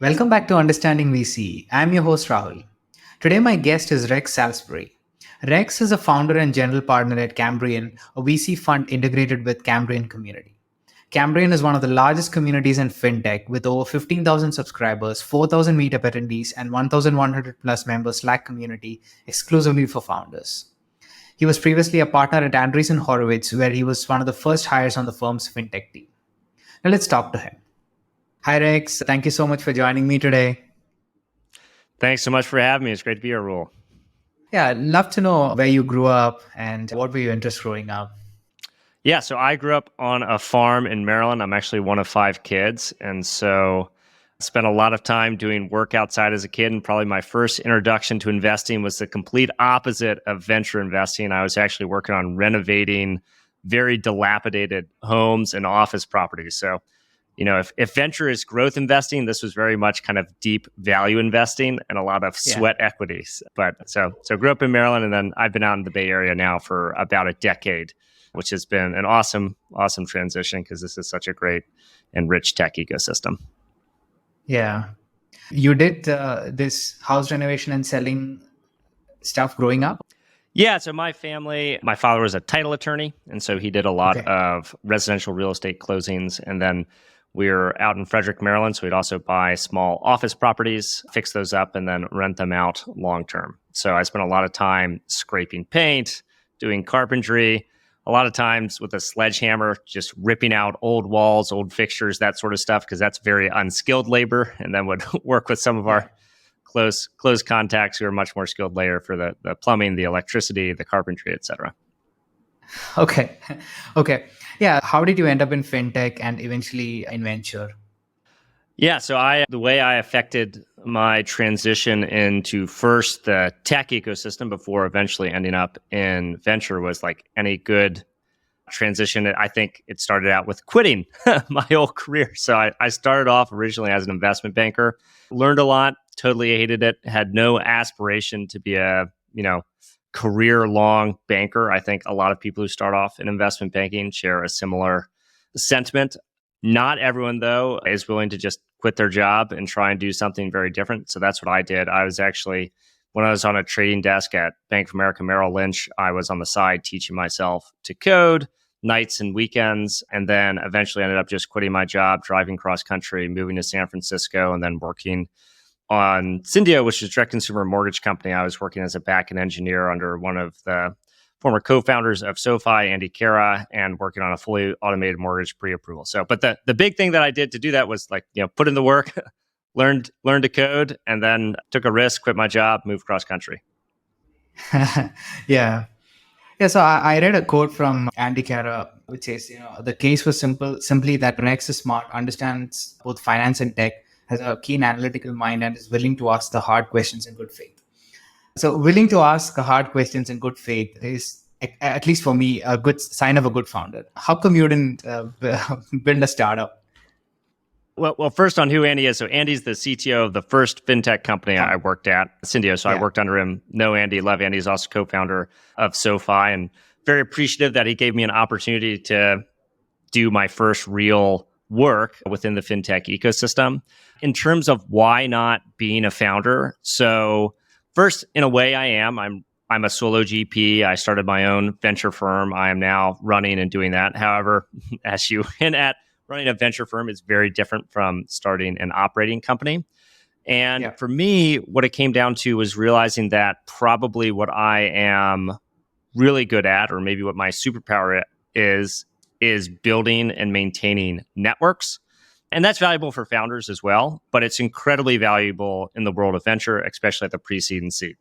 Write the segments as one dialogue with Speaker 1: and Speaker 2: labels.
Speaker 1: Welcome back to Understanding VC. I'm your host Rahul. Today, my guest is Rex Salisbury. Rex is a founder and general partner at Cambrian, a VC fund integrated with Cambrian community. Cambrian is one of the largest communities in fintech with over 15,000 subscribers, 4,000 meetup attendees, and 1,100 plus members Slack community exclusively for founders. He was previously a partner at Andreessen Horowitz, where he was one of the first hires on the firm's fintech team. Now let's talk to him. Hi, Rex. Thank you so much for joining me today.
Speaker 2: Thanks so much for having me. It's great to be here, Rule.
Speaker 1: Yeah, I'd love to know where you grew up and what were your interests growing up?
Speaker 2: Yeah, so I grew up on a farm in Maryland. I'm actually one of 5 kids. And so I spent a lot of time doing work outside as a kid. And probably my first introduction to investing was the complete opposite of venture investing. I was actually working on renovating very dilapidated homes and office properties. So if venture is growth investing, this was very much kind of deep value investing and a lot of sweat equities. But so grew up in Maryland, and then I've been out in the Bay Area now for about a decade, which has been an awesome transition because this is such a great and rich tech ecosystem.
Speaker 1: Yeah. You did this house renovation and selling stuff growing up?
Speaker 2: Yeah, so my father was a title attorney, and so he did a lot of residential real estate closings, and then we're out in Frederick, Maryland, so we'd also buy small office properties, fix those up, and then rent them out long term. So I spent a lot of time scraping paint, doing carpentry, a lot of times with a sledgehammer, just ripping out old walls, old fixtures, that sort of stuff, because that's very unskilled labor, and then would work with some of our close contacts who are much more skilled later for the plumbing, the electricity, the carpentry, et cetera.
Speaker 1: Okay. Yeah. How did you end up in fintech and eventually in venture?
Speaker 2: Yeah, so the way I affected my transition into first the tech ecosystem before eventually ending up in venture was like any good transition. I think it started out with quitting my old career. So I started off originally as an investment banker, learned a lot, totally hated it, had no aspiration to be a, career-long banker. I think a lot of people who start off in investment banking share a similar sentiment. Not everyone, though, is willing to just quit their job and try and do something very different. So that's what I did. I was actually, when I was on a trading desk at Bank of America Merrill Lynch, I was on the side teaching myself to code nights and weekends, and then eventually ended up just quitting my job, driving cross country, moving to San Francisco, and then working on Syndio, which is a direct consumer mortgage company. I was working as a back-end engineer under one of the former co-founders of SoFi, Andy Cara, and working on a fully automated mortgage pre-approval. So, but the big thing that I did to do that was put in the work, learned to code, and then took a risk, quit my job, moved cross country.
Speaker 1: Yeah. So I read a quote from Andy Cara, which says, the case was simply that Rex is smart, understands both finance and tech, has a keen analytical mind, and is willing to ask the hard questions in good faith. So willing to ask the hard questions in good faith is, at least for me, a good sign of a good founder. How come you didn't build a startup?
Speaker 2: Well, first on who Andy is. So Andy's the CTO of the first fintech company I worked at, Syndio. So I worked under him. Know Andy, love Andy. He's also co-founder of SoFi, and very appreciative that he gave me an opportunity to do my first real work within the fintech ecosystem. In terms of why not being a founder, so first, in a way, I'm a solo GP. I started my own venture firm. I am now running and doing that. However, as you hint at, running a venture firm is very different from starting an operating company. And for me, what it came down to was realizing that probably what I am really good at, or maybe what my superpower is building and maintaining networks. And that's valuable for founders as well, but it's incredibly valuable in the world of venture, especially at the pre-seed and seed.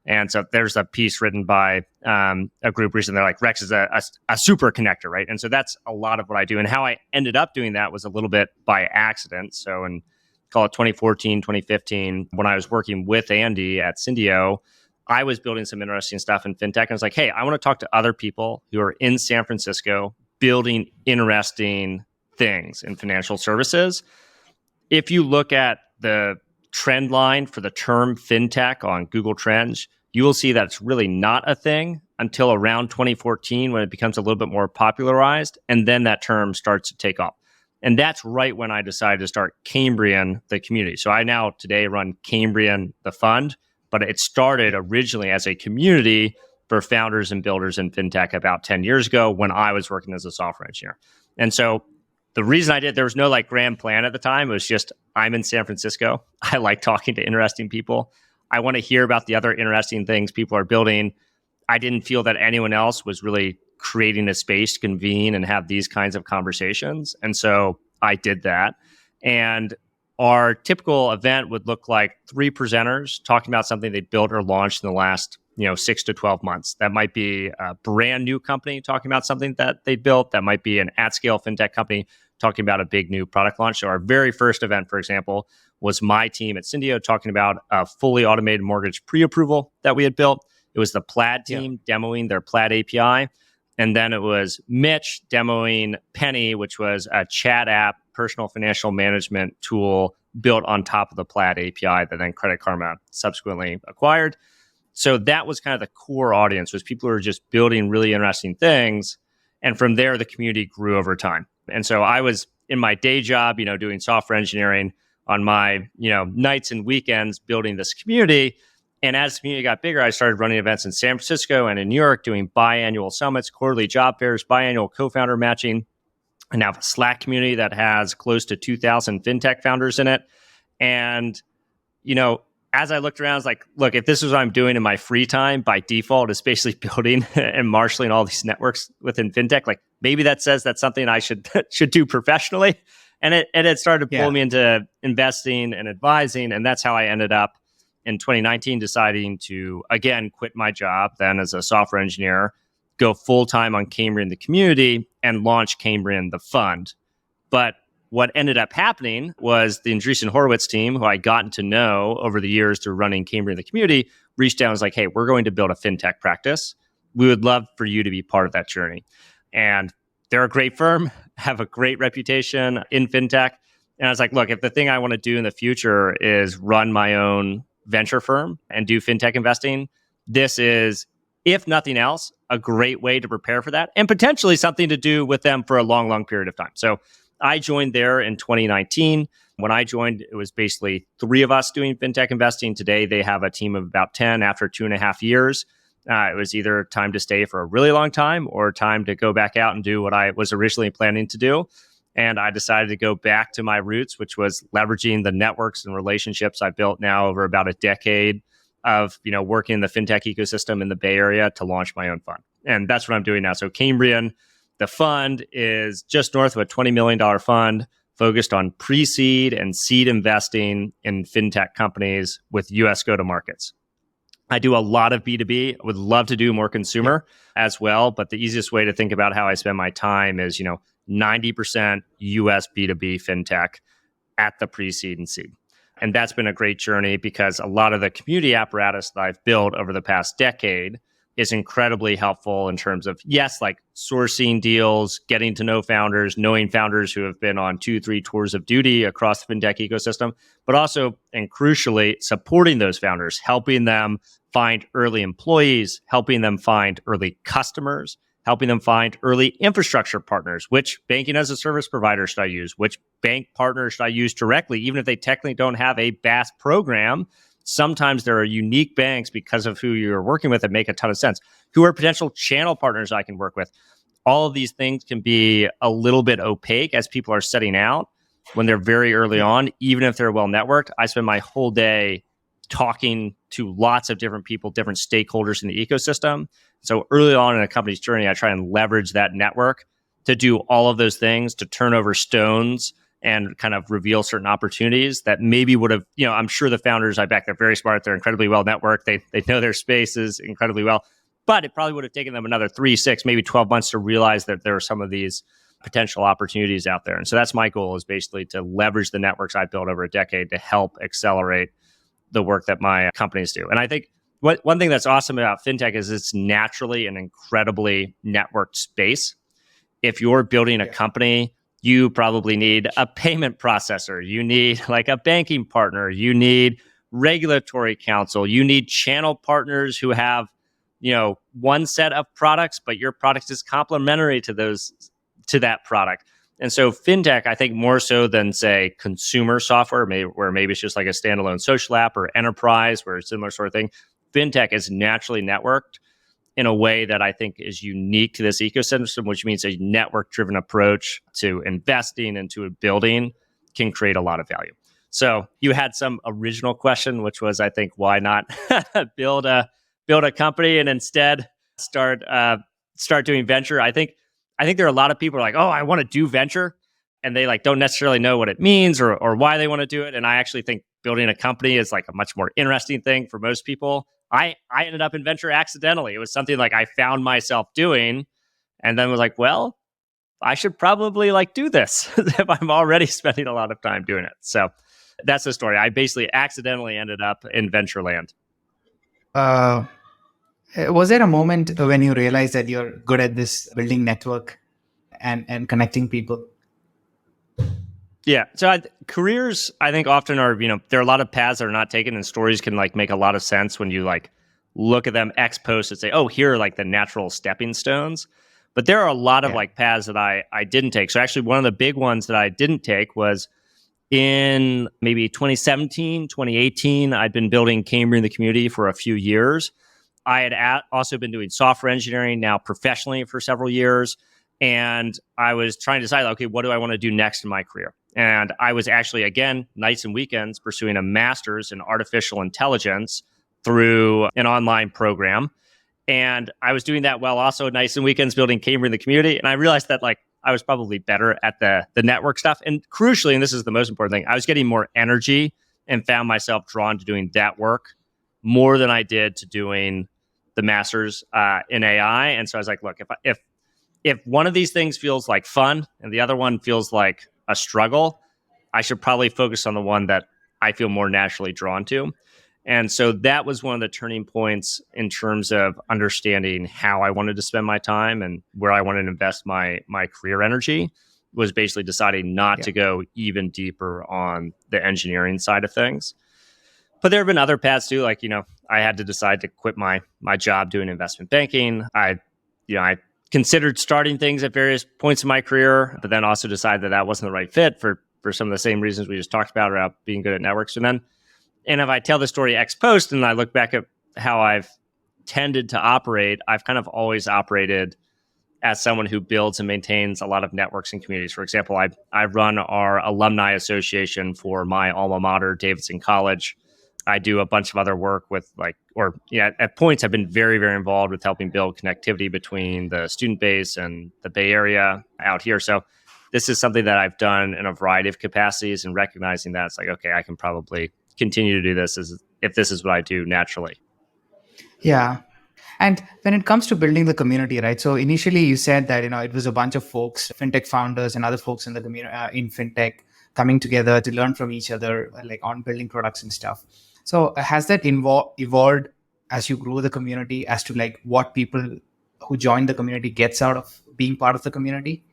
Speaker 2: And so there's a piece written by a group recently. They're like, Rex is a super connector, right? And so that's a lot of what I do. And how I ended up doing that was a little bit by accident. So in, call it 2014, 2015, when I was working with Andy at Syndio, I was building some interesting stuff in fintech. And I was like, hey, I want to talk to other people who are in San Francisco building interesting things in financial services. If you look at the trend line for the term fintech on Google Trends, you will see that it's really not a thing until around 2014 when it becomes a little bit more popularized. And then that term starts to take off. And that's right when I decided to start Cambrian, the community. So I now today run Cambrian, the fund, but it started originally as a community for founders and builders in fintech about 10 years ago when I was working as a software engineer. And so the reason I did, there was no like grand plan at the time. It was just, I'm in San Francisco. I like talking to interesting people. I want to hear about the other interesting things people are building. I didn't feel that anyone else was really creating a space to convene and have these kinds of conversations. And so I did that. And our typical event would look like 3 presenters talking about something they built or launched in the last 6 to 12 months. That might be a brand new company talking about something that they built. That might be an at-scale fintech company talking about a big new product launch. So our very first event, for example, was my team at Syndio talking about a fully automated mortgage pre-approval that we had built. It was the Plaid team demoing their Plaid API. And then it was Mitch demoing Penny, which was a chat app, personal financial management tool built on top of the Plaid API that then Credit Karma subsequently acquired. So that was kind of the core audience, was people who were just building really interesting things. And from there, the community grew over time. And so I was in my day job, doing software engineering, on my, nights and weekends building this community. And as the community got bigger, I started running events in San Francisco and in New York, doing biannual summits, quarterly job fairs, biannual co-founder matching. I now have a Slack community that has close to 2,000 fintech founders in it. And, as I looked around, I was like, look, if this is what I'm doing in my free time, by default, is basically building and marshaling all these networks within fintech. Like maybe that says that's something I should do professionally. And it started to pull me into investing and advising. And that's how I ended up in 2019 deciding to, again, quit my job then as a software engineer, go full-time on Cambrian, the community, and launch Cambrian, the fund. But what ended up happening was the Andreessen Horowitz team, who I gotten to know over the years through running Cambrian, the community, reached out and was like, hey, we're going to build a fintech practice. We would love for you to be part of that journey. And they're a great firm, have a great reputation in fintech. And I was like, look, if the thing I want to do in the future is run my own venture firm and do fintech investing, this is, if nothing else, a great way to prepare for that and potentially something to do with them for a long, long period of time. So I joined there in 2019. When I joined, it was basically 3 of us doing fintech investing. Today, they have a team of about 10 after 2.5 years. It was either time to stay for a really long time or time to go back out and do what I was originally planning to do. And I decided to go back to my roots, which was leveraging the networks and relationships I built now over about a decade of working in the fintech ecosystem in the Bay Area to launch my own fund. And that's what I'm doing now. So Cambrian, the fund, is just north of a $20 million fund focused on pre-seed and seed investing in fintech companies with US go-to-markets. I do a lot of B2B. I would love to do more consumer as well, but the easiest way to think about how I spend my time is, 90% US B2B fintech at the pre-seed and seed. And that's been a great journey because a lot of the community apparatus that I've built over the past decade is incredibly helpful in terms of, yes, like sourcing deals, getting to know founders, knowing founders who have been on 2-3 tours of duty across the fintech ecosystem, but also, and crucially, supporting those founders, helping them find early employees, helping them find early customers, helping them find early infrastructure partners. Which banking as a service provider should I use? Which bank partner should I use directly? Even if they technically don't have a BaaS program, sometimes there are unique banks because of who you're working with that make a ton of sense. Who are potential channel partners I can work with? All of these things can be a little bit opaque as people are setting out when they're very early on, even if they're well networked. I spend my whole day talking to lots of different people, different stakeholders in the ecosystem. So early on in a company's journey, I try and leverage that network to do all of those things, to turn over stones and kind of reveal certain opportunities that maybe would have, I'm sure the founders I back, they're very smart. They're incredibly well networked. They know their spaces incredibly well, but it probably would have taken them another 3, 6, maybe 12 months to realize that there are some of these potential opportunities out there. And so that's my goal, is basically to leverage the networks I've built over a decade to help accelerate the work that my companies do. And I think one thing that's awesome about fintech is it's naturally an incredibly networked space. If you're building a company, you probably need a payment processor. You need like a banking partner. You need regulatory counsel. You need channel partners who have, one set of products, but your product is complementary to that product. And so fintech, I think more so than say consumer software, where maybe it's just like a standalone social app, or enterprise, where it's similar sort of thing, fintech is naturally networked in a way that I think is unique to this ecosystem, which means a network-driven approach to investing and to building can create a lot of value. So you had some original question, which was, I think, why not build a company and instead start doing venture? I think there are a lot of people who are like, oh, I want to do venture, and they like don't necessarily know what it means or why they want to do it. And I actually think building a company is like a much more interesting thing for most people. I ended up in venture accidentally. It was something like I found myself doing, and then was like, well, I should probably like do this if I'm already spending a lot of time doing it. So that's the story. I basically accidentally ended up in venture land.
Speaker 1: Was there a moment when you realized that you're good at this building network and connecting people?
Speaker 2: Yeah. So careers, I think, often are, there are a lot of paths that are not taken, and stories can like make a lot of sense when you like look at them ex post and say, oh, here are like the natural stepping stones. But there are a lot of like paths that I didn't take. So actually, one of the big ones that I didn't take was in maybe 2017, 2018. I'd been building Cambrian in the community for a few years. I had also been doing software engineering now professionally for several years. And I was trying to decide, okay, what do I want to do next in my career? And I was actually, again, nights and weekends, pursuing a master's in artificial intelligence through an online program. And I was doing that while also nights and weekends building Cambrian in the community. And I realized that like I was probably better at the network stuff. And crucially, and this is the most important thing, I was getting more energy and found myself drawn to doing that work more than I did to doing the master's in AI. And so I was like, look, if one of these things feels like fun and the other one feels like a struggle, I should probably focus on the one that I feel more naturally drawn to. And so that was one of the turning points in terms of understanding how I wanted to spend my time and where I wanted to invest my career energy, was basically deciding not to go even deeper on the engineering side of things. But there have been other paths too. Like, I had to decide to quit my job doing investment banking. I considered starting things at various points in my career, but then also decided that wasn't the right fit for some of the same reasons we just talked about being good at networks. And if I tell the story ex post and I look back at how I've tended to operate, I've kind of always operated as someone who builds and maintains a lot of networks and communities. For example, I run our alumni association for my alma mater, Davidson College. I do a bunch of other work with at points I've been very, very involved with helping build connectivity between the student base and the Bay Area out here. So this is something that I've done in a variety of capacities, and recognizing that it's like, okay, I can probably continue to do this if this is what I do naturally.
Speaker 1: Yeah. And when it comes to building the community, right? So initially you said that, it was a bunch of folks, fintech founders and other folks in the community, in fintech, coming together to learn from each other, like on building products and stuff. So has that evolved as you grow the community as to like what people who join the community gets out of being part of the community?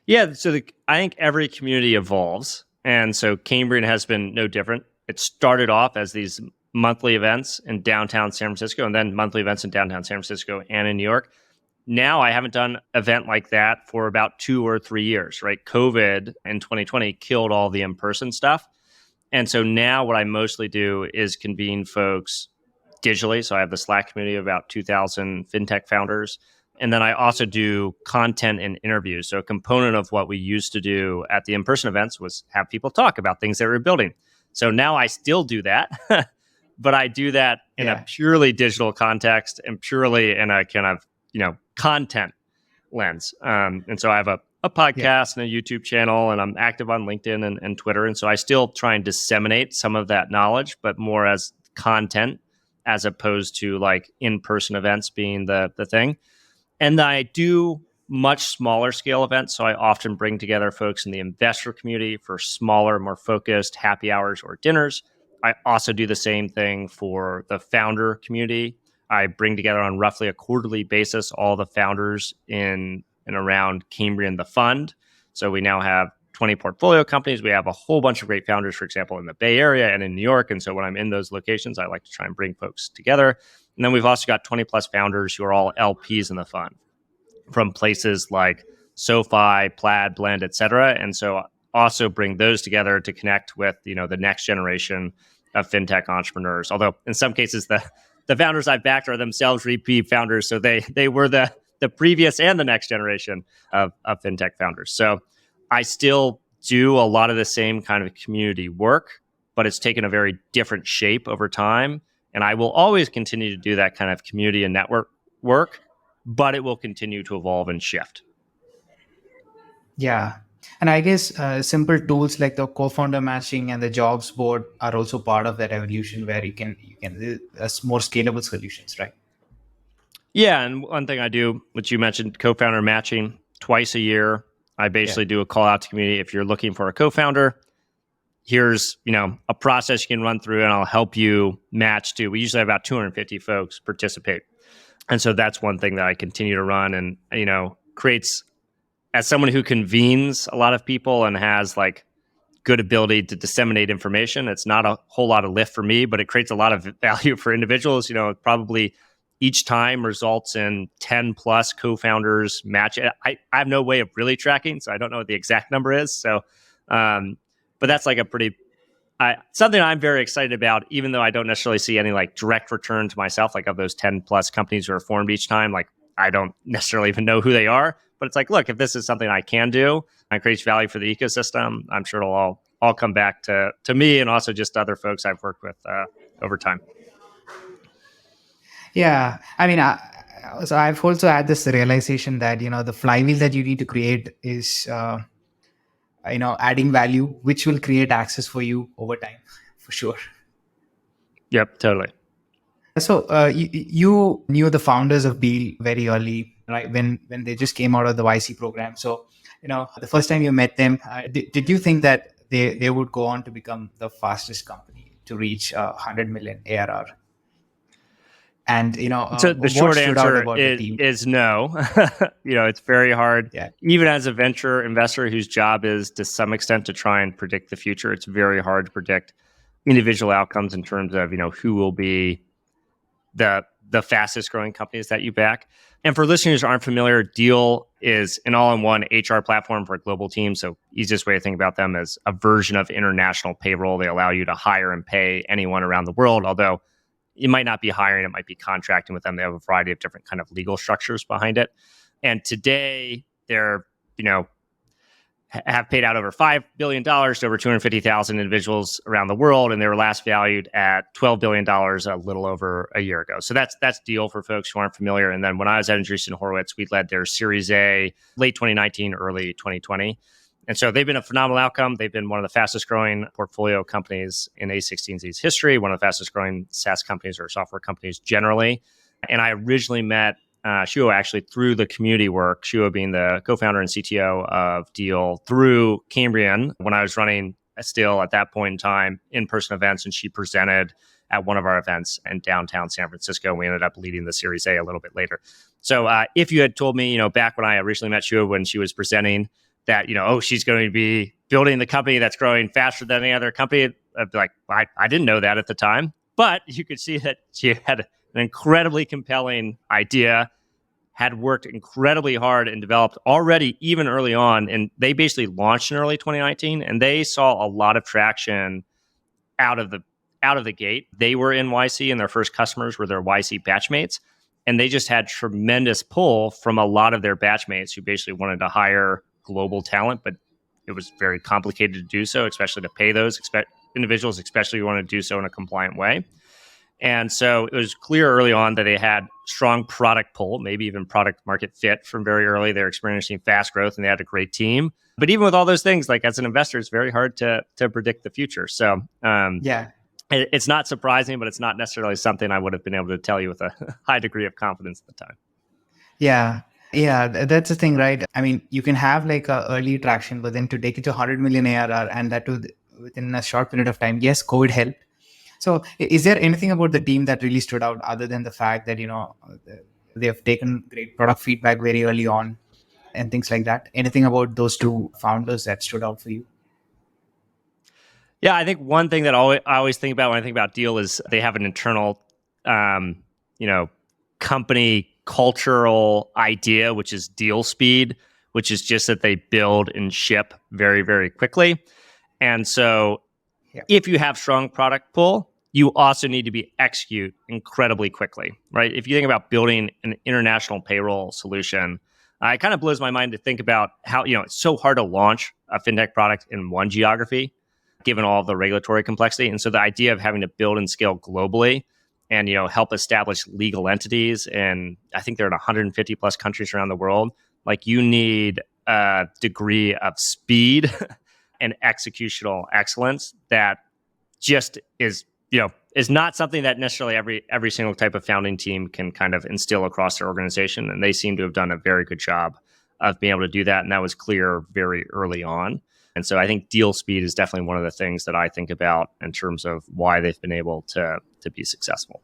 Speaker 2: Yeah. So I think every community evolves. And so Cambrian has been no different. It started off as these monthly events in downtown San Francisco, and then monthly events in downtown San Francisco and in New York. Now I haven't done an event like that for about 2 or 3 years, right? COVID in 2020 killed all the in-person stuff. And so now what I mostly do is convene folks digitally. So I have the Slack community of about 2,000 fintech founders. And then I also do content and interviews. So a component of what we used to do at the in-person events was have people talk about things that we're building. So now I still do that, but I do that in a purely digital context and purely in a kind of, content lens. And so I have a podcast and a YouTube channel, and I'm active on LinkedIn and Twitter. And so I still try and disseminate some of that knowledge, but more as content as opposed to like in-person events being the thing. And I do much smaller scale events. So I often bring together folks in the investor community for smaller, more focused happy hours or dinners. I also do the same thing for the founder community. I bring together on roughly a quarterly basis all the founders in and around Cambrian, the fund. So we now have 20 portfolio companies. We have a whole bunch of great founders, for example, in the Bay Area and in New York. And so when I'm in those locations, I like to try and bring folks together. And then we've also got 20 plus founders who are all LPs in the fund from places like SoFi, Plaid, Blend, et cetera. And so also bring those together to connect with, the next generation of fintech entrepreneurs. Although in some cases, the founders I've backed are themselves repeat founders. So they were the previous and the next generation of fintech founders. So I still do a lot of the same kind of community work, but it's taken a very different shape over time. And I will always continue to do that kind of community and network work, but it will continue to evolve and shift.
Speaker 1: Yeah. And I guess simple tools like the co-founder matching and the jobs board are also part of that evolution where you can more scalable solutions, right?
Speaker 2: Yeah, and one thing I do, which you mentioned, co-founder matching twice a year. I basically do a call out to community. If you're looking for a co-founder, here's a process you can run through, and I'll help you match to. We usually have about 250 folks participate, and so that's one thing that I continue to run, and creates, as someone who convenes a lot of people and has like good ability to disseminate information. It's not a whole lot of lift for me, but it creates a lot of value for individuals. Probably each time results in 10 plus co-founders match. I have no way of really tracking, so I don't know what the exact number is. So, but that's like a pretty, something I'm very excited about, even though I don't necessarily see any like direct return to myself, like of those 10 plus companies who are formed each time. Like I don't necessarily even know who they are, but it's like, look, if this is something I can do and creates value for the ecosystem, I'm sure it'll all come back to me and also just other folks I've worked with over time.
Speaker 1: Yeah, I mean, so I've also had this realization that the flywheel that you need to create is adding value, which will create access for you over time, for sure.
Speaker 2: Yep, totally.
Speaker 1: So you knew the founders of Beal very early, right? When they just came out of the YC program. So the first time you met them, did you think that they would go on to become the fastest company to reach 100 million ARR? And
Speaker 2: so the short answer
Speaker 1: is
Speaker 2: no. It's very hard.
Speaker 1: Yeah.
Speaker 2: Even as a venture investor whose job is to some extent to try and predict the future, it's very hard to predict individual outcomes in terms of who will be the fastest growing companies that you back. And for listeners who aren't familiar, Deal is an all-in-one HR platform for a global team. So easiest way to think about them is a version of international payroll. They allow you to hire and pay anyone around the world, although you might not be hiring, it might be contracting with them. They have a variety of different kind of legal structures behind it. And today they're, have paid out over $5 billion to over 250,000 individuals around the world. And they were last valued at $12 billion a little over a year ago. So that's Deal for folks who aren't familiar. And then when I was at Andreessen Horowitz, we led their Series A late 2019, early 2020. And so they've been a phenomenal outcome. They've been one of the fastest growing portfolio companies in A16Z's history, one of the fastest growing SaaS companies or software companies generally. And I originally met Shuo actually through the community work, Shuo being the co-founder and CTO of Deal, through Cambrian when I was running still at that point in time in-person events, and she presented at one of our events in downtown San Francisco. We ended up leading the Series A little bit later. So if you had told me, back when I originally met Shuo when she was presenting that, she's going to be building the company that's growing faster than any other company, I'd be like, I didn't know that at the time. But you could see that she had an incredibly compelling idea, had worked incredibly hard and developed already even early on. And they basically launched in early 2019, and they saw a lot of traction out of the gate. They were in YC, and their first customers were their YC batchmates. And they just had tremendous pull from a lot of their batchmates who basically wanted to hire global talent, but it was very complicated to do so, especially to pay those individuals, especially if you want to do so in a compliant way. And so it was clear early on that they had strong product pull, maybe even product market fit from very early. They're experiencing fast growth and they had a great team. But even with all those things, like as an investor, it's very hard to predict the future. So it's not surprising, but it's not necessarily something I would have been able to tell you with a high degree of confidence at the time.
Speaker 1: Yeah, that's the thing, right? I mean, you can have like a early traction, but then to take it to 100 million ARR and that too within a short period of time, yes, COVID helped. So is there anything about the team that really stood out other than the fact that, they have taken great product feedback very early on and things like that? Anything about those two founders that stood out for you?
Speaker 2: Yeah, I think one thing that I always think about when I think about Deal is they have an internal, company cultural idea, which is deal speed, which is just that they build and ship very, very quickly. And so if you have strong product pull, you also need to be execute incredibly quickly, right? If you think about building an international payroll solution, it kind of blows my mind to think about how, it's so hard to launch a fintech product in one geography, given all of the regulatory complexity. And so the idea of having to build and scale globally and, help establish legal entities, and I think they're in 150 plus countries around the world, like you need a degree of speed and executional excellence that just is not something that necessarily every single type of founding team can kind of instill across their organization. And they seem to have done a very good job of being able to do that. And that was clear very early on. And so I think deal speed is definitely one of the things that I think about in terms of why they've been able to be successful.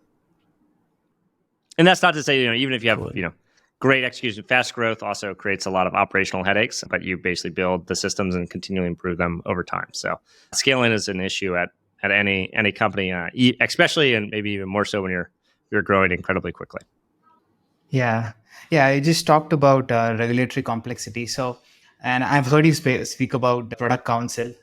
Speaker 2: And that's not to say, even if you have, great execution, fast growth also creates a lot of operational headaches, but you basically build the systems and continually improve them over time. So scaling is an issue at any company, especially and maybe even more so when you're growing incredibly quickly.
Speaker 1: Yeah. I just talked about regulatory complexity. And I've heard you speak about product counsel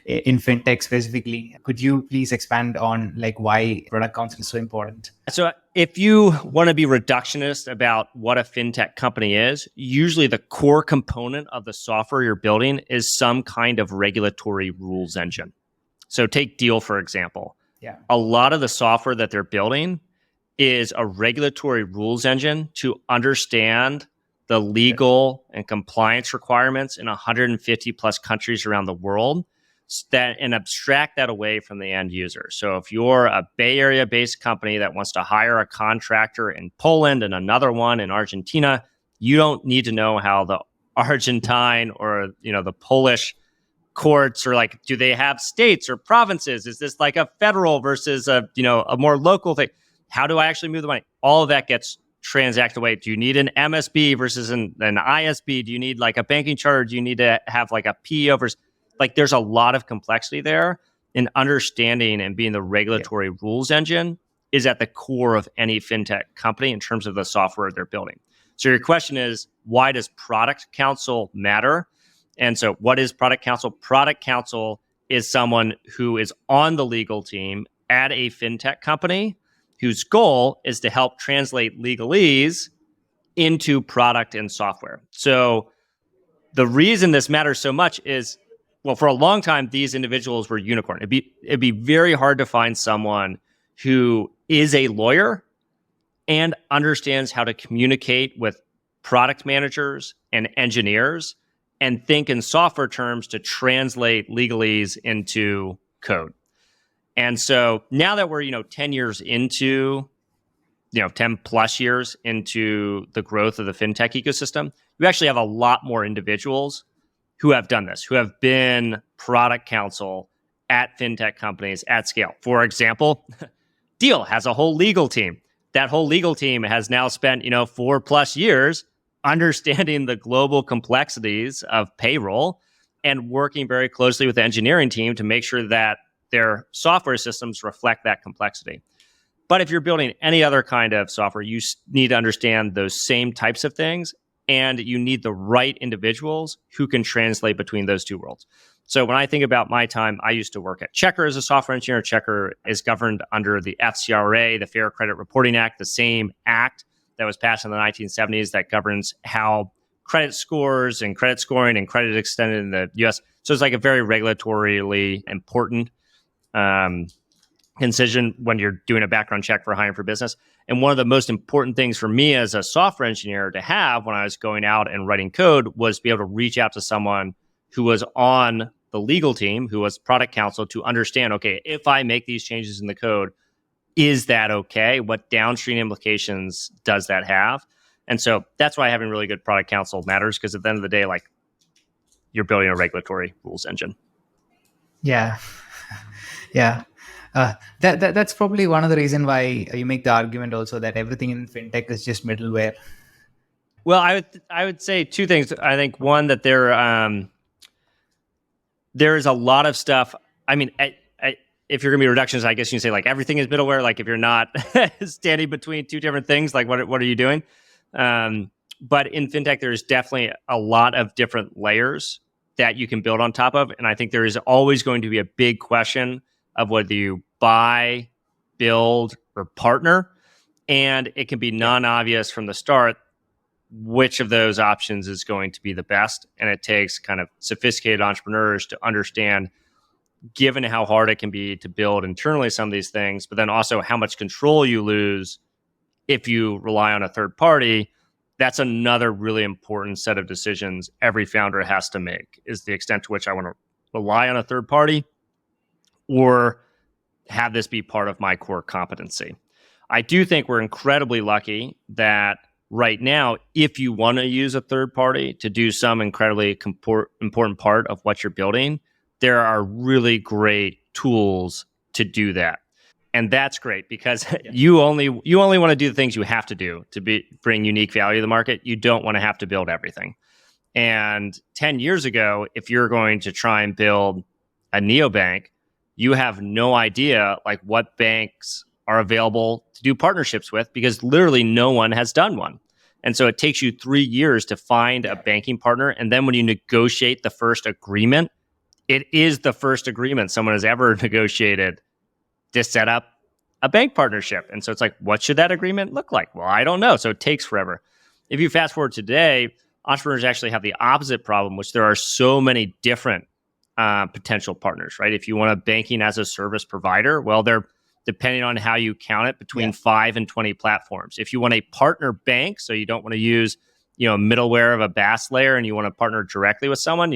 Speaker 1: in fintech specifically. Could you please expand on why product counsel is so important?
Speaker 2: So if you want to be reductionist about what a fintech company is, usually the core component of the software you're building is some kind of regulatory rules engine. So take Deal, for example.
Speaker 1: Yeah.
Speaker 2: A lot of the software that they're building is a regulatory rules engine to understand the legal and compliance requirements in 150 plus countries around the world and abstract that away from the end user. So if you're a Bay Area based company that wants to hire a contractor in Poland and another one in Argentina, you don't need to know how the Argentine or the Polish courts or do they have states or provinces? Is this like a federal versus a more local thing? How do I actually move the money? All of that gets transacted away. Do you need an MSB versus an ISB? Do you need a banking charter? Do you need to have a PEO versus there's a lot of complexity there, and understanding and being the regulatory rules engine is at the core of any fintech company in terms of the software they're building. So your question is, why does product counsel matter? And so what is product counsel? Product counsel is someone who is on the legal team at a fintech company whose goal is to help translate legalese into product and software. So the reason this matters so much is, well, for a long time, these individuals were unicorn. It'd be very hard to find someone who is a lawyer and understands how to communicate with product managers and engineers and think in software terms to translate legalese into code. And so now that we're, 10 years into, 10 plus years into the growth of the fintech ecosystem, you actually have a lot more individuals who have done this, who have been product counsel at fintech companies at scale. For example, Deal has a whole legal team. That whole legal team has now spent, 4+ years understanding the global complexities of payroll and working very closely with the engineering team to make sure that their software systems reflect that complexity. But if you're building any other kind of software, you need to understand those same types of things, and you need the right individuals who can translate between those two worlds. So when I think about my time, I used to work at Checker as a software engineer. Checker is governed under the FCRA, the Fair Credit Reporting Act, the same act that was passed in the 1970s that governs how credit scores and credit scoring and credit extended in the US. So it's a very regulatorily important incision when you're doing a background check for hiring for business. And one of the most important things for me as a software engineer to have when I was going out and writing code was to be able to reach out to someone who was on the legal team, who was product counsel, to understand, okay, if I make these changes in the code, is that okay? What downstream implications does that have? And so that's why having really good product counsel matters, because at the end of the day, you're building a regulatory rules engine.
Speaker 1: Yeah. That's probably one of the reasons why you make the argument also that everything in fintech is just middleware.
Speaker 2: Well, I would say two things. I think one, that there is a lot of stuff. I mean, if you're going to be reductionist, I guess you can say everything is middleware. If you're not standing between two different things, what are you doing? But in fintech, there's definitely a lot of different layers that you can build on top of. And I think there is always going to be a big question of whether you buy, build, or partner. And it can be non-obvious from the start which of those options is going to be the best. And it takes kind of sophisticated entrepreneurs to understand, given how hard it can be to build internally some of these things, but then also how much control you lose if you rely on a third party. That's another really important set of decisions every founder has to make, is the extent to which I want to rely on a third party or have this be part of my core competency. I do think we're incredibly lucky that right now, if you want to use a third party to do some incredibly important part of what you're building, there are really great tools to do that. And that's great because you only want to do the things you have to do to bring unique value to the market. You don't want to have to build everything. And 10 years ago, if you're going to try and build a neobank, you have no idea like what banks are available to do partnerships with, because literally no one has done one. And so it takes you 3 years to find a banking partner. And then when you negotiate the first agreement, it is the first agreement someone has ever negotiated to set up a bank partnership. And so it's like, what should that agreement look like? Well, I don't know. So it takes forever. If you fast forward today, entrepreneurs actually have the opposite problem, which there are so many different potential partners, right? If you want a banking as a service provider, well, they're depending on how you count it between 5 and 20 platforms. If you want a partner bank, so you don't want to use, middleware of a BaaS layer and you want to partner directly with someone,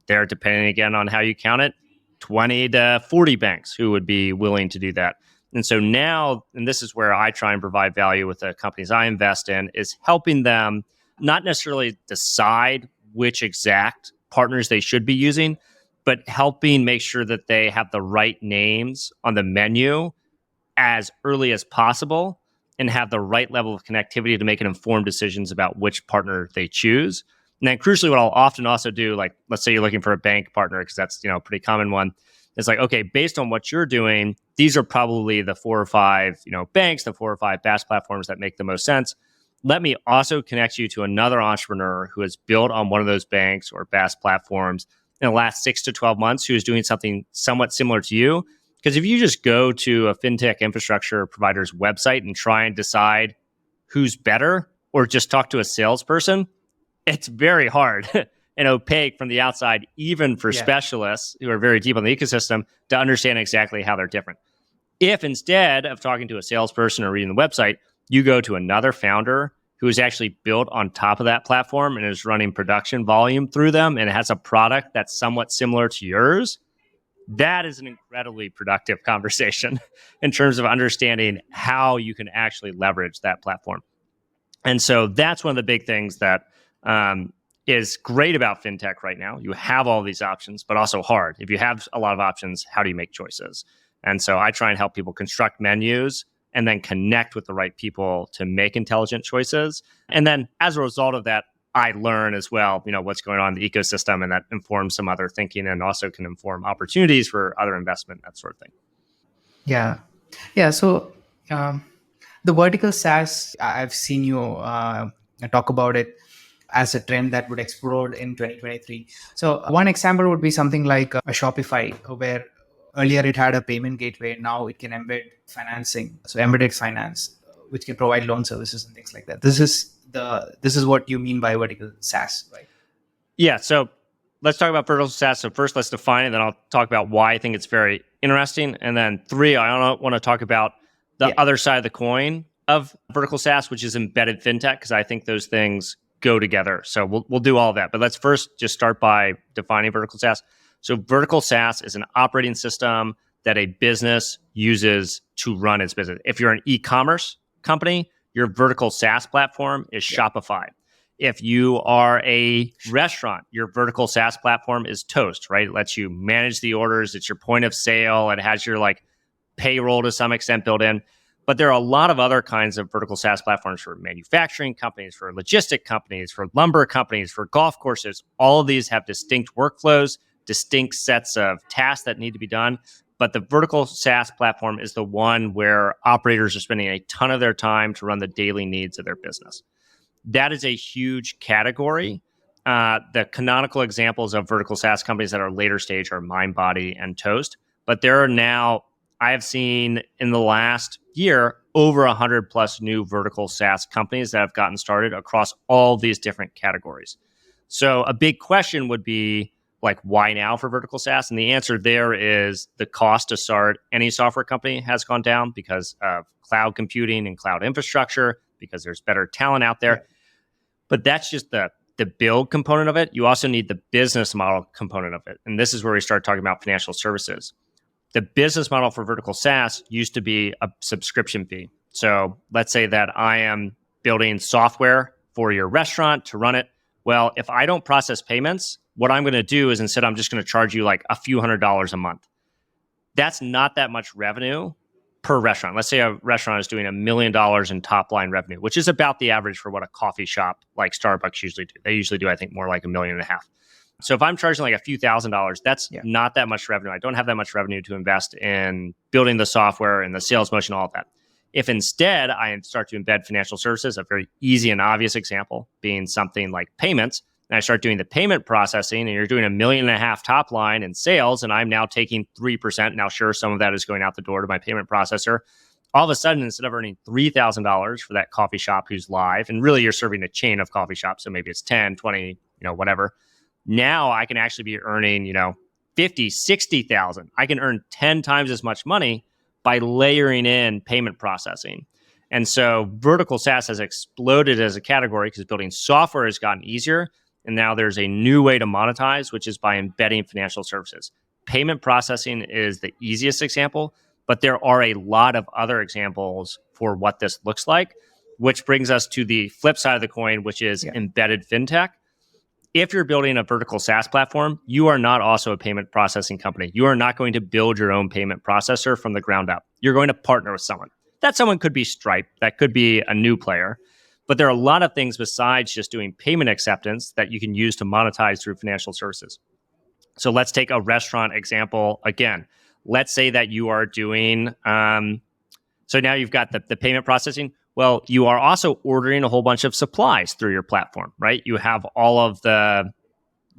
Speaker 2: they're depending again on how you count it, 20 to 40 banks who would be willing to do that. And so now, and this is where I try and provide value with the companies I invest in, is helping them not necessarily decide which exact partners they should be using, but helping make sure that they have the right names on the menu as early as possible and have the right level of connectivity to make informed decisions about which partner they choose. And then crucially, what I'll often also do, like, let's say you're looking for a bank partner, because that's, a pretty common one. It's like, okay, based on what you're doing, these are probably the 4 or 5, banks, the 4 or 5 BaaS platforms that make the most sense. Let me also connect you to another entrepreneur who has built on one of those banks or BaaS platforms in the last 6 to 12 months, who is doing something somewhat similar to you. Because if you just go to a fintech infrastructure provider's website and try and decide who's better, or just talk to a salesperson, it's very hard and opaque from the outside, even for specialists who are very deep on the ecosystem, to understand exactly how they're different. If instead of talking to a salesperson or reading the website, you go to another founder who is actually built on top of that platform and is running production volume through them and has a product that's somewhat similar to yours, that is an incredibly productive conversation in terms of understanding how you can actually leverage that platform. And so that's one of the big things that is great about fintech right now. You have all these options, but also hard. If you have a lot of options, how do you make choices? And so I try and help people construct menus and then connect with the right people to make intelligent choices. And then as a result of that, I learn as well, what's going on in the ecosystem, and that informs some other thinking and also can inform opportunities for other investment, that sort of thing.
Speaker 1: Yeah. Yeah. So the vertical SaaS, I've seen you talk about it as a trend that would explode in 2023. So one example would be something like a Shopify, where earlier it had a payment gateway. Now it can embed financing, so embedded finance, which can provide loan services and things like that. This is what you mean by vertical SaaS, right?
Speaker 2: Yeah. So let's talk about vertical SaaS. So first, let's define it. Then I'll talk about why I think it's very interesting. And then 3, I want to talk about the other side of the coin of vertical SaaS, which is embedded fintech, because I think those things go together. So we'll do all of that. But let's first just start by defining vertical SaaS. So vertical SaaS is an operating system that a business uses to run its business. If you're an e-commerce company, your vertical SaaS platform is Shopify. If you are a restaurant, your vertical SaaS platform is Toast, right? It lets you manage the orders. It's your point of sale. It has your payroll to some extent built in. But there are a lot of other kinds of vertical SaaS platforms for manufacturing companies, for logistic companies, for lumber companies, for golf courses. All of these have distinct workflows, distinct sets of tasks that need to be done. But the vertical SaaS platform is the one where operators are spending a ton of their time to run the daily needs of their business. That is a huge category. The canonical examples of vertical SaaS companies that are later stage are MindBody and Toast. But there are now, I have seen in the last year, over 100 plus new vertical SaaS companies that have gotten started across all these different categories. So a big question would be, like, why now for vertical SaaS? And the answer there is the cost to start any software company has gone down because of cloud computing and cloud infrastructure, because there's better talent out there. Yeah. But that's just the build component of it. You also need the business model component of it. And this is where we start talking about financial services. The business model for vertical SaaS used to be a subscription fee. So let's say that I am building software for your restaurant to run it. Well, if I don't process payments, what I'm going to do is instead I'm just going to charge you like a few $100s a month. That's not that much revenue per restaurant. Let's say a restaurant is doing $1 million in top line revenue, which is about the average for what a coffee shop like Starbucks usually do. They usually do, I think, more like $1.5 million. So if I'm charging like a few $1,000s, that's not that much revenue. I don't have that much revenue to invest in building the software and the sales motion, all of that. If instead I start to embed financial services, a very easy and obvious example being something like payments, and I start doing the payment processing, and you're doing $1.5 million top line in sales, and I'm now taking 3%. Now, sure, some of that is going out the door to my payment processor. All of a sudden, instead of earning $3,000 for that coffee shop who's live, and really you're serving a chain of coffee shops, so maybe it's 10, 20, whatever. Now I can actually be earning, 50, 60,000. I can earn 10 times as much money by layering in payment processing. And so vertical SaaS has exploded as a category because building software has gotten easier. And now there's a new way to monetize, which is by embedding financial services. Payment processing is the easiest example, but there are a lot of other examples for what this looks like, which brings us to the flip side of the coin, which is embedded fintech. If you're building a vertical SaaS platform, you are not also a payment processing company. You are not going to build your own payment processor from the ground up. You're going to partner with someone. That someone could be Stripe. That could be a new player. But there are a lot of things besides just doing payment acceptance that you can use to monetize through financial services. So let's take a restaurant example again. Let's say that you are doing, so now you've got the payment processing. Well, you are also ordering a whole bunch of supplies through your platform, right? You have all of the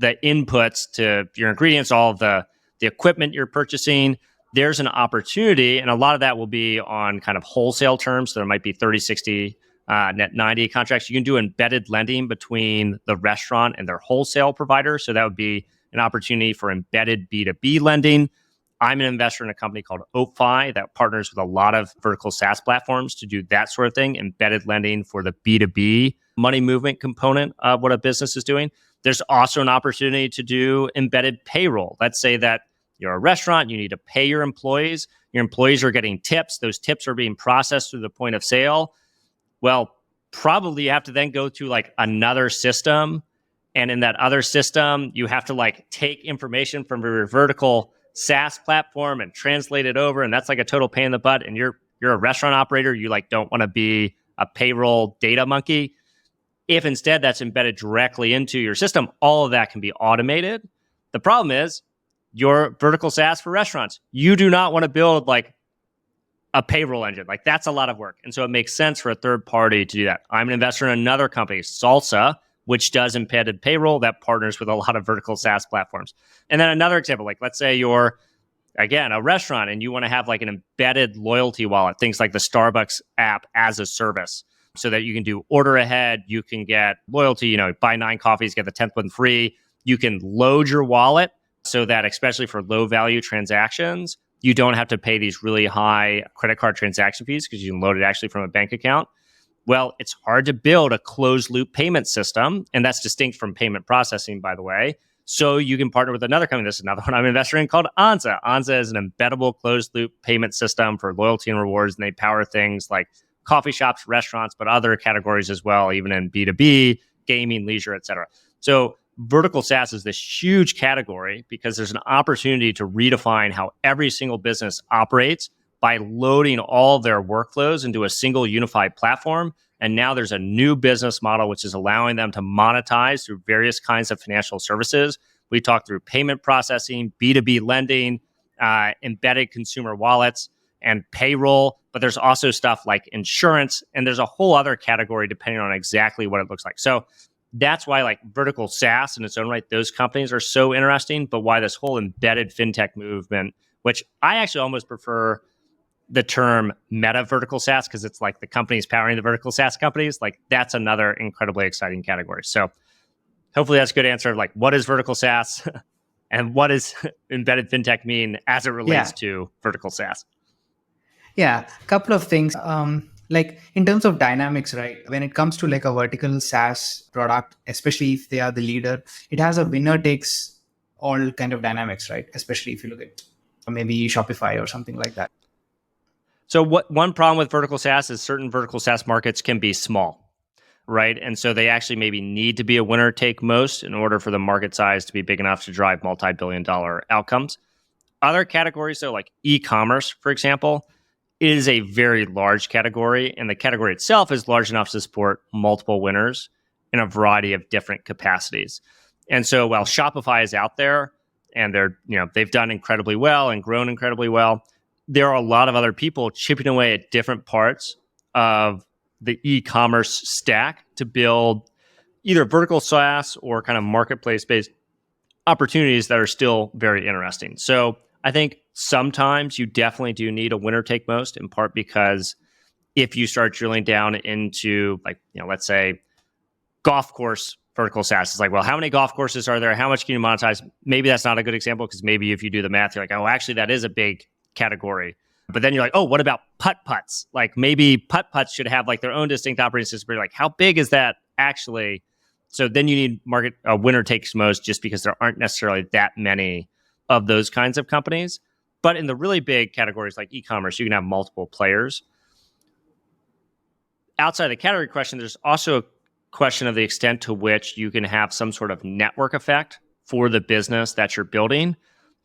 Speaker 2: inputs to your ingredients, all of the equipment you're purchasing. There's an opportunity, and a lot of that will be on kind of wholesale terms. So there might be 30, 60, net 90 contracts. You can do embedded lending between the restaurant and their wholesale provider. So that would be an opportunity for embedded B2B lending. I'm an investor in a company called OatFi that partners with a lot of vertical SaaS platforms to do that sort of thing, embedded lending for the B2B money movement component of what a business is doing. There's also an opportunity to do embedded payroll. Let's say that you're a restaurant, you need to pay your employees. Your employees are getting tips. Those tips are being processed through the point of sale. Well, probably you have to then go to like another system. And in that other system, you have to like take information from your vertical SaaS platform and translate it over. And that's like a total pain in the butt. And you're a restaurant operator. You like don't want to be a payroll data monkey. If instead that's embedded directly into your system, all of that can be automated. The problem is your vertical SaaS for restaurants. You do not want to build like a payroll engine. Like that's a lot of work. And so it makes sense for a third party to do that. I'm an investor in another company, Salsa, which does embedded payroll that partners with a lot of vertical SaaS platforms. And then another example, like let's say you're, again, a restaurant and you want to have like an embedded loyalty wallet, things like the Starbucks app as a service, so that you can do order ahead, you can get loyalty, buy 9 coffees, get the 10th one free. You can load your wallet so that, especially for low value transactions, you don't have to pay these really high credit card transaction fees because you can load it actually from a bank account. Well, it's hard to build a closed loop payment system, and that's distinct from payment processing, by the way. So you can partner with another company. This is another one I'm investing in called Anza. Anza is an embeddable closed loop payment system for loyalty and rewards, and they power things like coffee shops, restaurants, but other categories as well, even in B2B, gaming, leisure, et cetera. So vertical SaaS is this huge category because there's an opportunity to redefine how every single business operates by loading all their workflows into a single unified platform. And now there's a new business model, which is allowing them to monetize through various kinds of financial services. We talked through payment processing, B2B lending, embedded consumer wallets, and payroll. but there's also stuff like insurance, and there's a whole other category depending on exactly what it looks like. So that's why like vertical SaaS in its own right, those companies are so interesting, but why this whole embedded fintech movement, which I actually almost prefer the term meta vertical SaaS because it's like the companies powering the vertical SaaS companies, like that's another incredibly exciting category. So hopefully that's a good answer of like what is vertical SaaS and what does embedded fintech mean as it relates to vertical SaaS?
Speaker 1: Yeah, a couple of things. Like in terms of dynamics, right? When it comes to like a vertical SaaS product, especially if they are the leader, it has a winner takes all kind of dynamics, right? Especially if you look at maybe Shopify or something like that.
Speaker 2: So one problem with vertical SaaS is certain vertical SaaS markets can be small, right? And so they actually maybe need to be a winner take most in order for the market size to be big enough to drive multi-billion dollar outcomes. Other categories, so like e-commerce, for example, is a very large category, and the category itself is large enough to support multiple winners in a variety of different capacities. And so while Shopify is out there and they've done incredibly well and grown incredibly well, there are a lot of other people chipping away at different parts of the e-commerce stack to build either vertical SaaS or kind of marketplace-based opportunities that are still very interesting. So I think sometimes you definitely do need a winner take most, in part because if you start drilling down into like, let's say golf course vertical SaaS, it's like, well, how many golf courses are there? How much can you monetize? Maybe that's not a good example because maybe if you do the math, you're like, oh, actually that is a big category. But then you're like, oh, what about putt-putts? Like maybe putt-putts should have like their own distinct operating system. But you're like, how big is that actually? So then you need winner takes most just because there aren't necessarily that many of those kinds of companies. But in the really big categories like e-commerce, you can have multiple players. Outside the category question, there's also a question of the extent to which you can have some sort of network effect for the business that you're building.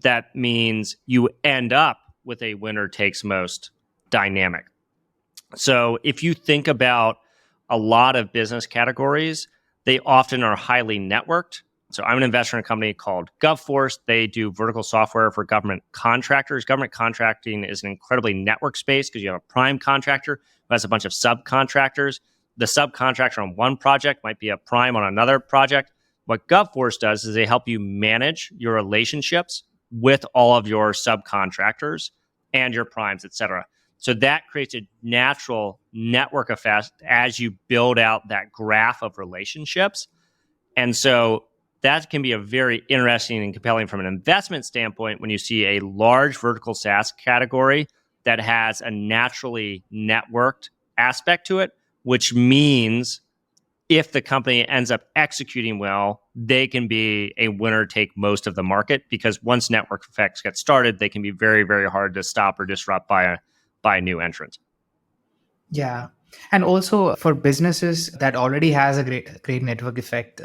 Speaker 2: That means you end up with a winner takes most dynamic. So if you think about a lot of business categories, they often are highly networked. So I'm an investor in a company called GovForce. They do vertical software for government contractors. Government contracting is an incredibly network space because you have a prime contractor who has a bunch of subcontractors. The subcontractor on one project might be a prime on another project. What GovForce does is they help you manage your relationships with all of your subcontractors and your primes, et cetera. So that creates a natural network effect as you build out that graph of relationships. And so that can be a very interesting and compelling from an investment standpoint when you see a large vertical SaaS category that has a naturally networked aspect to it, which means if the company ends up executing well, they can be a winner take most of the market because once network effects get started, they can be very, very hard to stop or disrupt by a new entrant.
Speaker 1: Yeah. And also for businesses that already has a great network effect,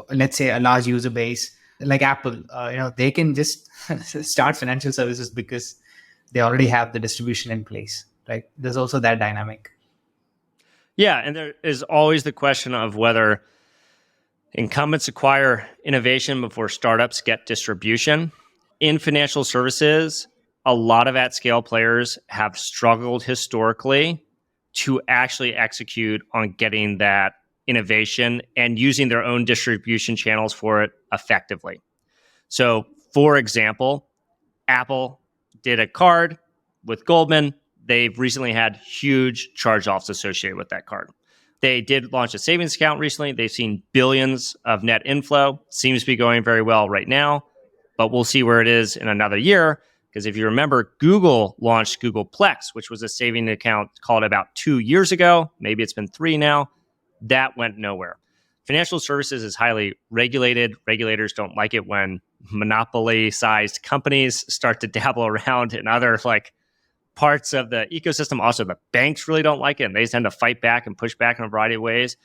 Speaker 1: let's say a large user base like Apple, they can just start financial services because they already have the distribution in place, right? There's also that dynamic.
Speaker 2: Yeah, and there is always the question of whether incumbents acquire innovation before startups get distribution. In financial services, a lot of at-scale players have struggled historically to actually execute on getting that innovation and using their own distribution channels for it effectively. So, for example, Apple did a card with Goldman. They've recently had huge charge-offs associated with that card. They did launch a savings account recently. They've seen billions of net inflow. Seems to be going very well right now, but we'll see where it is in another year. Because if you remember, Google launched Google Plex, which was a savings account called about 2 years ago. Maybe it's been 3 now. That went nowhere. Financial services is highly regulated. Regulators don't like it when monopoly-sized companies start to dabble around in other parts of the ecosystem. Also, the banks really don't like it, and they tend to fight back and push back in a variety of ways.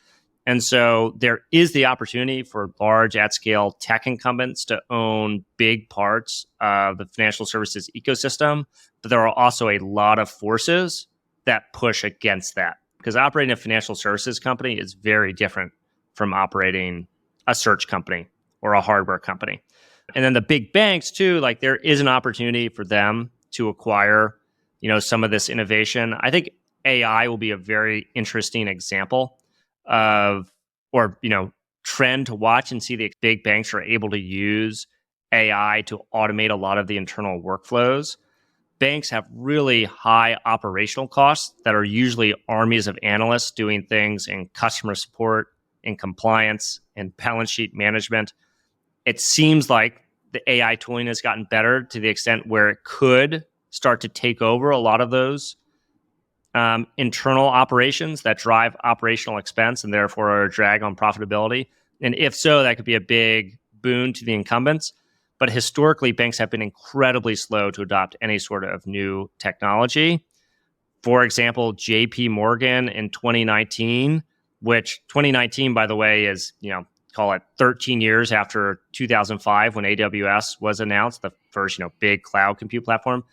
Speaker 2: And so there is the opportunity for large at-scale tech incumbents to own big parts of the financial services ecosystem. But there are also a lot of forces that push against that. Because operating a financial services company is very different from operating a search company or a hardware company. And then the big banks too, there is an opportunity for them to acquire, some of this innovation. I think AI will be a very interesting example of, or, trend to watch and see the big banks are able to use AI to automate a lot of the internal workflows. Banks have really high operational costs that are usually armies of analysts doing things in customer support, in compliance, and balance sheet management. It seems like the AI tooling has gotten better to the extent where it could start to take over a lot of those internal operations that drive operational expense and therefore are a drag on profitability. And if so, that could be a big boon to the incumbents. But historically, banks have been incredibly slow to adopt any sort of new technology. For example, JP Morgan in 2019, which 2019, by the way, is, call it 13 years after 2005 when AWS was announced, the first, big cloud compute platform.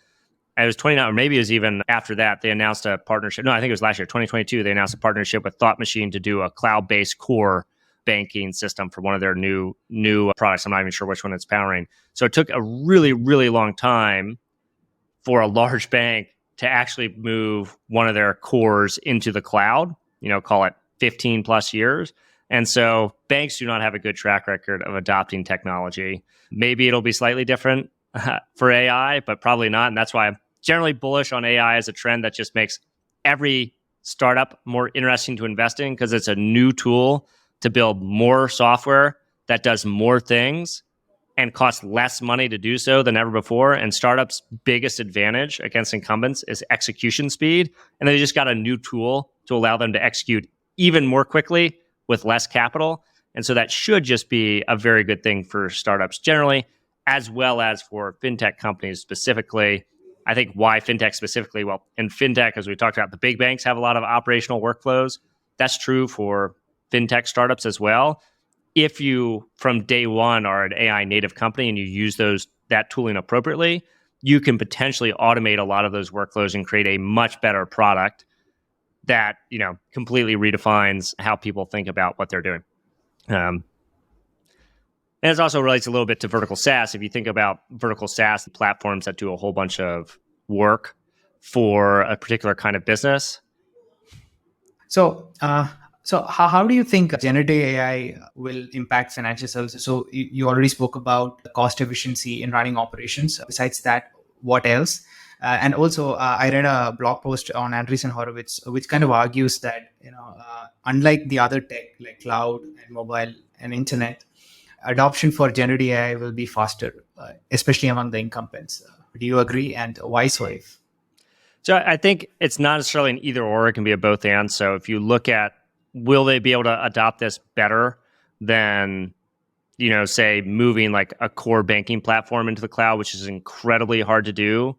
Speaker 2: It was 29, or maybe it was even after that, they announced a partnership. No, I think it was last year, 2022. They announced a partnership with Thought Machine to do a cloud-based core banking system for one of their new products. I'm not even sure which one it's powering. So it took a really, really long time for a large bank to actually move one of their cores into the cloud, call it 15 plus years. And so banks do not have a good track record of adopting technology. Maybe it'll be slightly different for AI, but probably not. And that's why I'm generally bullish on AI as a trend that just makes every startup more interesting to invest in, because it's a new tool to build more software that does more things and costs less money to do so than ever before. And startups' biggest advantage against incumbents is execution speed. And they just got a new tool to allow them to execute even more quickly with less capital. And so that should just be a very good thing for startups generally, as well as for fintech companies specifically. I think why fintech specifically? Well, in fintech, as we talked about, the big banks have a lot of operational workflows. That's true for fintech startups as well. If you, from day one, are an AI native company and you use that tooling appropriately, you can potentially automate a lot of those workflows and create a much better product that, completely redefines how people think about what they're doing. And it also relates a little bit to vertical SaaS. If you think about vertical SaaS platforms that do a whole bunch of work for a particular kind of business.
Speaker 1: So how do you think generative AI will impact financial services? So you already spoke about the cost efficiency in running operations. Besides that, what else? And also, I read a blog post on Andreessen Horowitz, which kind of argues that unlike the other tech like cloud and mobile and internet, adoption for generative AI will be faster, especially among the incumbents. Do you agree? And why so?
Speaker 2: So I think it's not necessarily an either or; it can be a both and. So if you look at, will they be able to adopt this better than, say, moving like a core banking platform into the cloud, which is incredibly hard to do?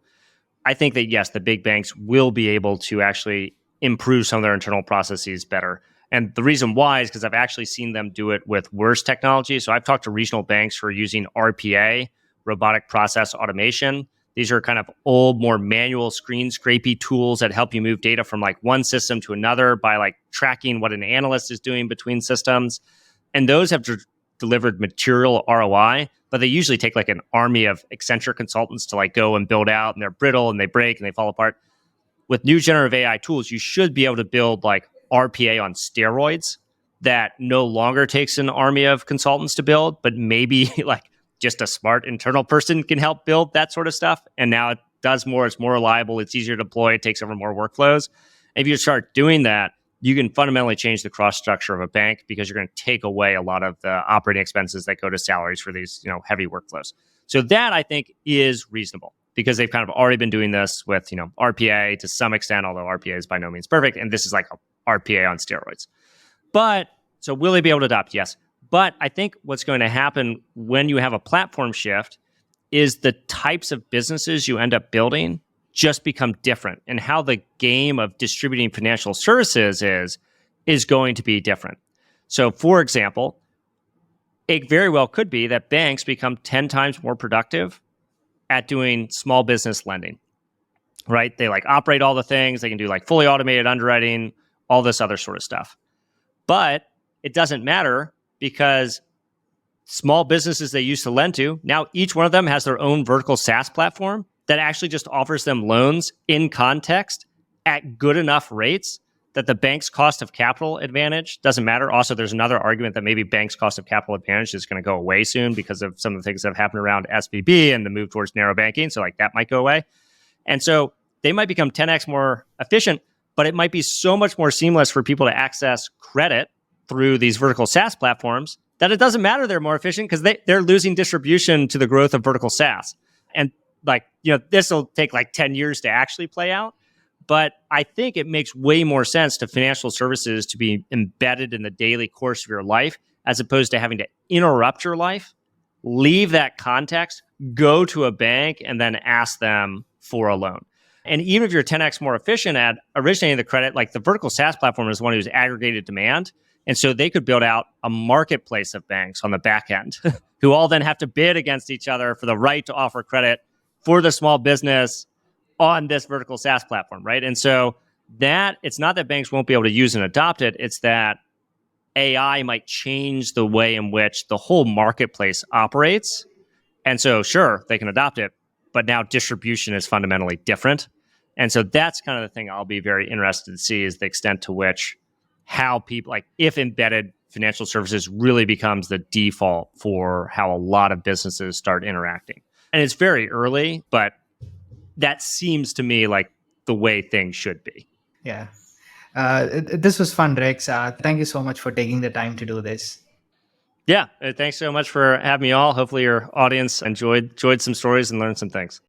Speaker 2: I think that, yes, the big banks will be able to actually improve some of their internal processes better. And the reason why is because I've actually seen them do it with worse technology. So I've talked to regional banks who are using RPA, robotic process automation. These are kind of old, more manual screen scrapey tools that help you move data from like one system to another by like tracking what an analyst is doing between systems. And those have delivered material ROI, but they usually take like an army of eccentric consultants to like go and build out, and they're brittle and they break and they fall apart. With new generative AI tools, you should be able to build like RPA on steroids that no longer takes an army of consultants to build, but maybe like just a smart internal person can help build that sort of stuff. And now it does more, it's more reliable, it's easier to deploy, it takes over more workflows. If you start doing that, you can fundamentally change the cost structure of a bank, because you're going to take away a lot of the operating expenses that go to salaries for these, heavy workflows. So that, I think, is reasonable, because they've kind of already been doing this with, RPA to some extent, although RPA is by no means perfect. And this is like a RPA on steroids. But so will they be able to adopt? Yes. But I think what's going to happen when you have a platform shift is the types of businesses you end up building just become different, and how the game of distributing financial services is going to be different. So, for example, it very well could be that banks become 10 times more productive at doing small business lending, right? They like operate all the things. They can do like fully automated underwriting, all this other sort of stuff. But it doesn't matter, because small businesses they used to lend to, now each one of them has their own vertical SaaS platform that actually just offers them loans in context at good enough rates that the bank's cost of capital advantage doesn't matter. Also, there's another argument that maybe bank's cost of capital advantage is going to go away soon because of some of the things that have happened around SVB and the move towards narrow banking. So like that might go away. And so they might become 10x more efficient, but it might be so much more seamless for people to access credit through these vertical SaaS platforms that it doesn't matter they're more efficient because they're losing distribution to the growth of vertical SaaS. And like, this will take like 10 years to actually play out. But I think it makes way more sense to financial services to be embedded in the daily course of your life, as opposed to having to interrupt your life, leave that context, go to a bank, and then ask them for a loan. And even if you're 10x more efficient at originating the credit, like the vertical SaaS platform is one who's aggregated demand. And so they could build out a marketplace of banks on the back end who all then have to bid against each other for the right to offer credit for the small business on this vertical SaaS platform, right? And so that it's not that banks won't be able to use and adopt it. It's that AI might change the way in which the whole marketplace operates. And so sure, they can adopt it, but now distribution is fundamentally different. And so that's kind of the thing I'll be very interested to see is the extent to which how people, like if embedded financial services really becomes the default for how a lot of businesses start interacting. And it's very early, but that seems to me like the way things should be.
Speaker 1: Yeah. This was fun, Rex. Thank you so much for taking the time to do this.
Speaker 2: Yeah. Thanks so much for having me all. Hopefully your audience enjoyed some stories and learned some things.